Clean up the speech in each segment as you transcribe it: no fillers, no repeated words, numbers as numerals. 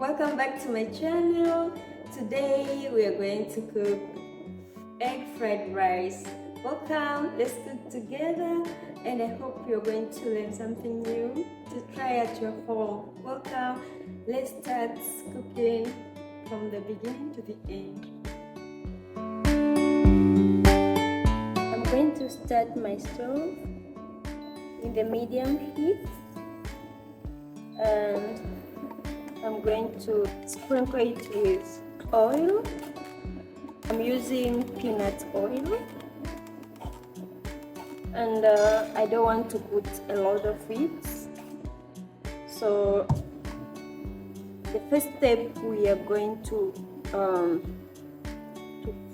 Welcome back to my channel. Today we are going to cook egg fried rice. Welcome, let's cook together, and I hope you're going to learn something new to try at your home. Welcome, let's start cooking from the beginning to the end. I'm going to start my stove in the medium heat, and I'm going to sprinkle it with oil. I'm using peanut oil, and I don't want to put a lot of it. So the first step, we are going to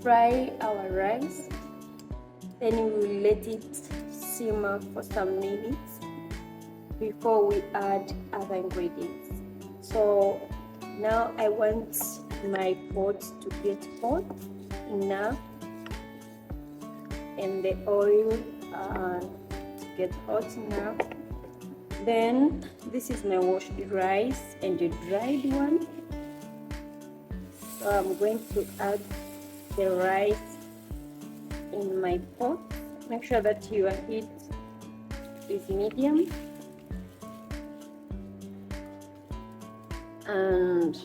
fry our rice. Then we will let it simmer for some minutes before we add other ingredients. So now I want my pot to get hot enough and the oil to get hot enough. Then this is my washed rice and the dried one. So I'm going to add the rice in my pot. Make sure that your heat is medium. And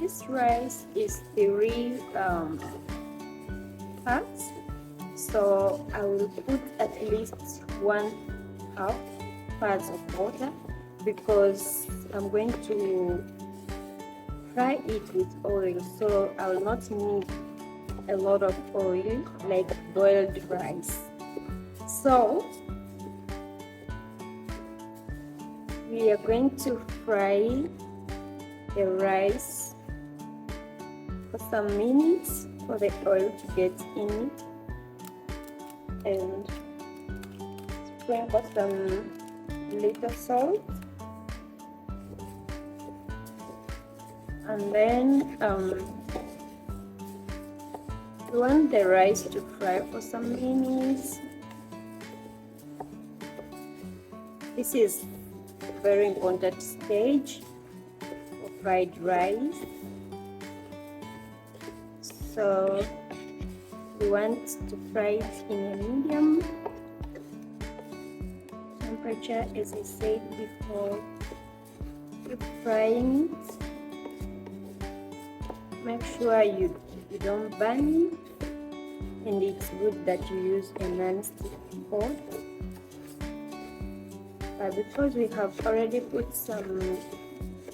this rice is 3 parts, so I will put at least 1/2 parts of water because I'm going to fry it with oil, so I will not need a lot of oil like boiled rice. So we are going to fry the rice for some minutes for the oil to get in it, and sprinkle some little salt, and then we want the rice to fry for some minutes. This is very important stage for fried rice. So we want to fry it in a medium temperature, as I said before. Keep frying it. Make sure you don't burn it, and it's good that you use a non-stick pot. Because we have already put some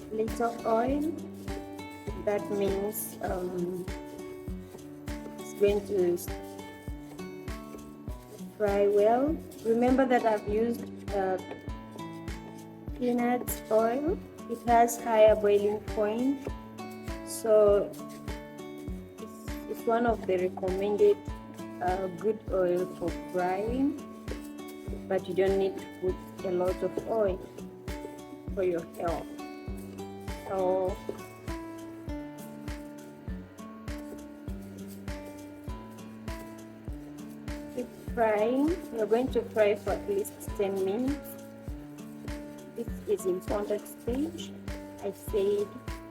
little oil, that means it's going to fry well. Remember that I've used peanut oil. It has higher boiling point, so it's one of the recommended good oil for frying, but you don't need to put a lot of oil for your health. So keep frying. We're going to fry for at least 10 minutes. This is important stage, I said,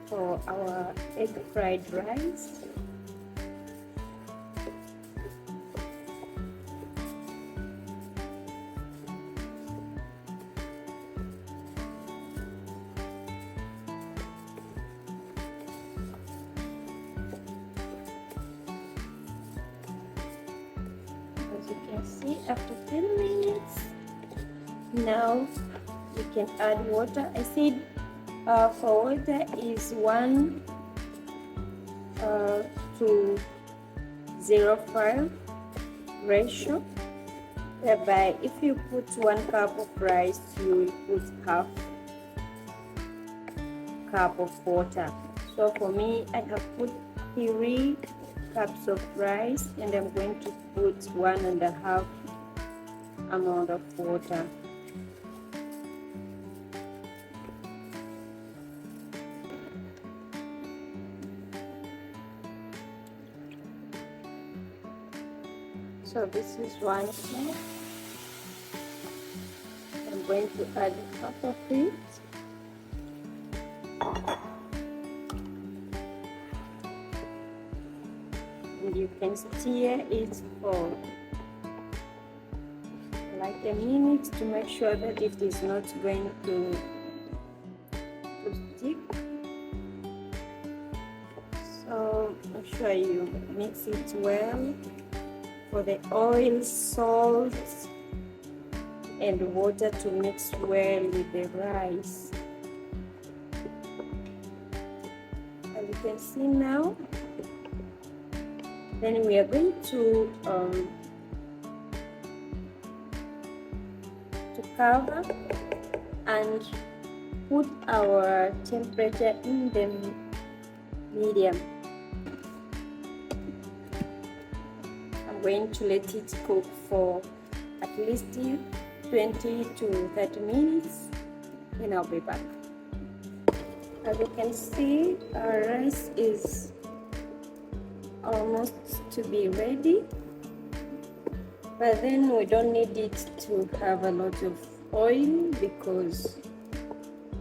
for our egg fried rice. As you can see, after 10 minutes, now we can add water. I said for water is 1 to 0.5 ratio, whereby if you put 1 cup of rice, you will put half cup of water. So for me, I have put 3 cups of rice, and I'm going to put 1.5 amount of water. So this is 1 cup. I'm going to add half of it. you can stir it for like a minute to make sure that it is not going to stick. So make sure you mix it well for the oil, salt, and water to mix well with the rice. As you can see now, then we are going to cover and put our temperature in the medium. I'm going to let it cook for at least 20 to 30 minutes, then I'll be back. As you can see, our rice is almost to be ready, but then we don't need it to have a lot of oil, because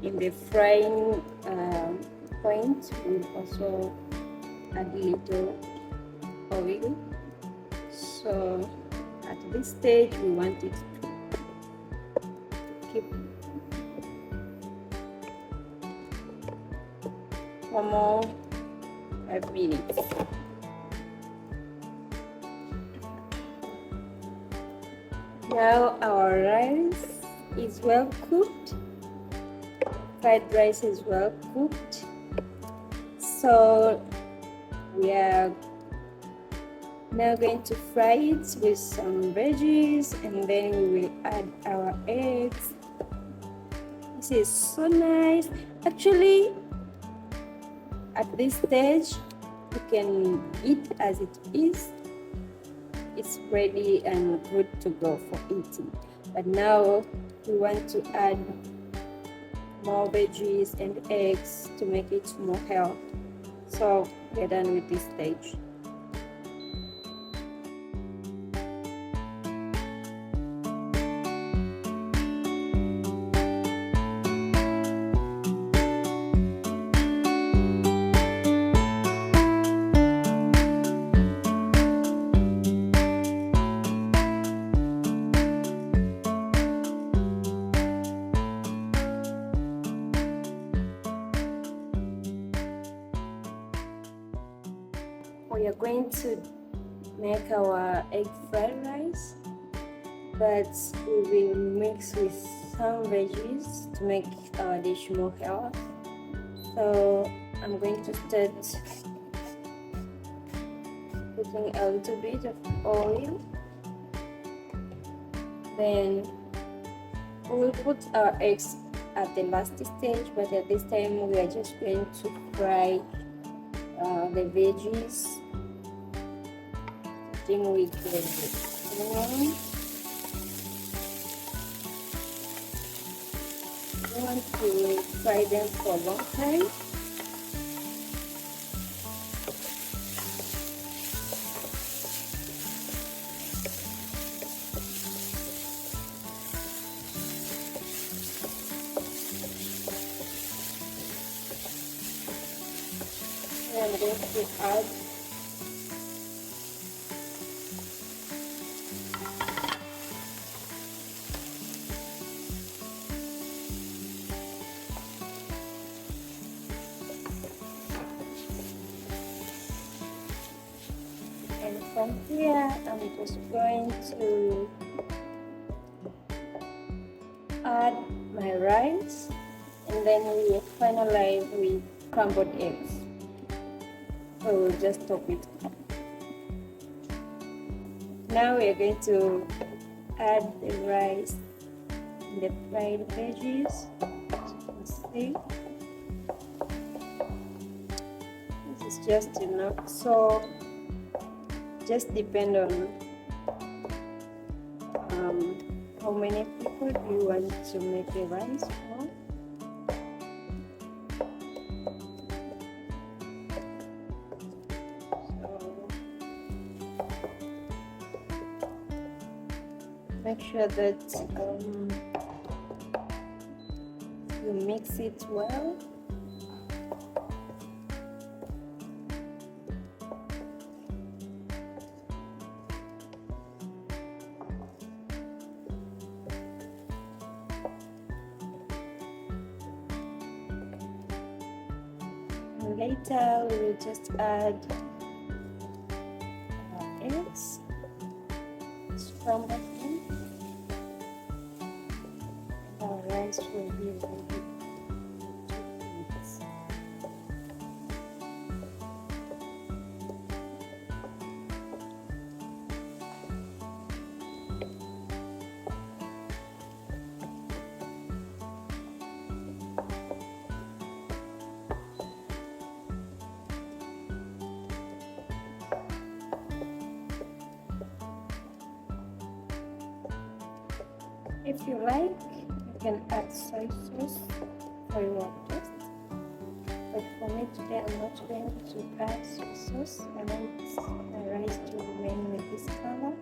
in the frying point we'll also add little oil. So at this stage we want it to keep for more 5 minutes. Now our rice is well cooked, fried rice is well cooked, so we are now going to fry it with some veggies, and then we will add our eggs. This is so nice. Actually, at this stage you can eat as it is. It's ready and good to go for eating. But now we want to add more veggies and eggs to make it more healthy. So we're done with this stage. We are going to make our egg fried rice, but we will mix with some veggies to make our dish more healthy. So I'm going to start putting a little bit of oil, then we will put our eggs at the last stage, but at this time we are just going to fry the veggies, starting with the onion. We want to fry them for a long time. I'm going to add and from here I'm just going to add my rice, and then we will finalize with scrambled eggs. So we'll just top it. Now we are going to add the rice and the fried veggies. As you can see, this is just enough. So just depend on how many people do you want to make the rice for. Make sure that you mix it well. then later we will just add eggs, scramble them, and our rice will be ready to eat. If you like, you can add soy sauce for your taste. But for me today, I'm not going to add soy sauce. I want my rice to remain with this color.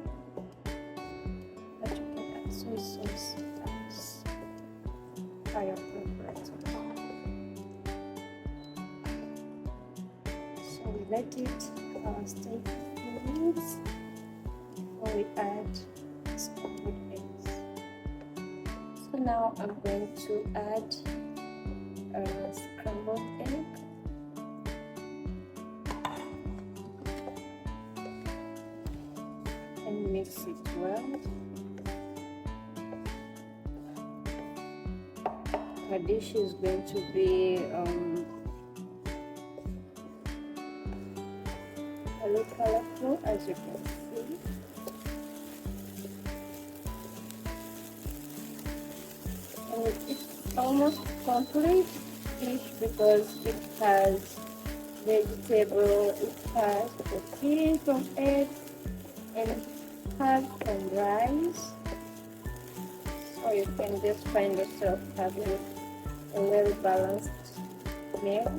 But you can add soy sauce as per your preference. So we let it stay for a few minutes before we add scrambled eggs. So now I'm going to add a scrambled egg. And mix it well. Our dish is going to be a little colorful, as you can see. And it's almost complete dish because it has vegetable, it has protein from eggs, and it has some rice. So you can just find yourself having a well-balanced meal.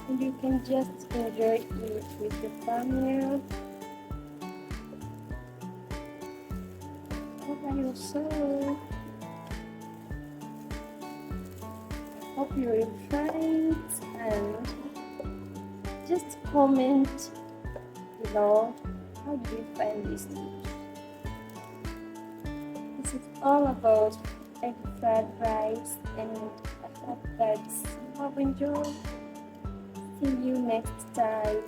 And you can just enjoy it with your family. By yourself. I hope you will try it and just comment below how do you find this dish. This is all about egg fried rice, and I hope that you have enjoyed. See you next time.